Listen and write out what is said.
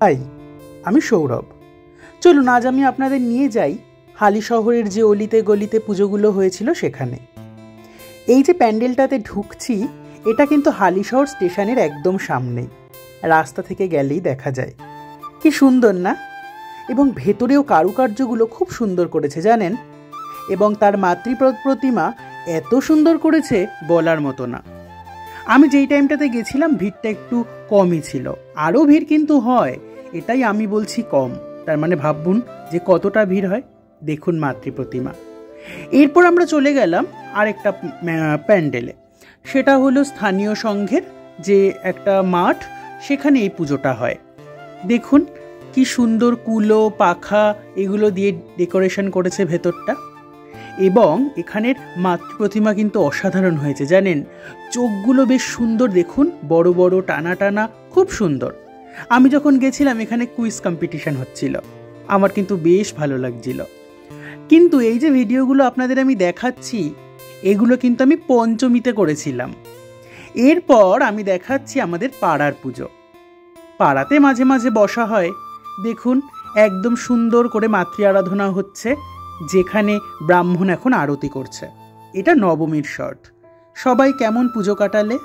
High, আমি সৌরভ। চলুন আজ আমি আপনাদের নিয়ে যাই হালি শহরের যে অলিতে গলিতে পুজোগুলো হয়েছিল সেখানে। এই যে প্যান্ডেলটাতে ঢুকছি, এটা কিন্তু হালিশহর স্টেশনের একদম সামনেই, রাস্তা থেকে গেলেই দেখা যায়। কি সুন্দর না? এবং ভেতরেও কারুকার্যগুলো খুব সুন্দর করেছে জানেন, এবং তার প্রতিমা এত সুন্দর করেছে বলার মতো না। আমি যেই টাইমটাতে গেছিলাম ভিড়টা একটু কমই ছিল, আরও ভিড় কিন্তু হয়, এটাই আমি বলছি কম, তার মানে ভাবুন যে কতটা ভিড় হয়। দেখুন প্রতিমা। এরপর আমরা চলে গেলাম আরেকটা প্যান্ডেলে, সেটা হলো স্থানীয় সংঘের যে একটা মাঠ, সেখানে এই পুজোটা হয়। দেখুন কি সুন্দর কুলো পাখা এগুলো দিয়ে ডেকোরেশন করেছে ভেতরটা, এবং এখানের প্রতিমা কিন্তু অসাধারণ হয়েছে জানেন। চোখগুলো বেশ সুন্দর, দেখুন বড় বড় টানা টানা, খুব সুন্দর। আমি যখন গেছিলাম এখানে কুইজ কম্পিটিশন হচ্ছিল, আমার কিন্তু বেশ ভালো লাগছিল। কিন্তু এই যে ভিডিওগুলো আপনাদের আমি দেখাচ্ছি, এগুলো কিন্তু আমি পঞ্চমীতে করেছিলাম। এরপর আমি দেখাচ্ছি আমাদের পাড়ার পুজো। পাড়াতে মাঝে মাঝে বসা হয়, দেখুন একদম সুন্দর করে মাতৃ আরাধনা হচ্ছে, যেখানে ব্রাহ্মণ এখন আরতি করছে। এটা নবমীর শট। সবাই কেমন পুজো কাটালে?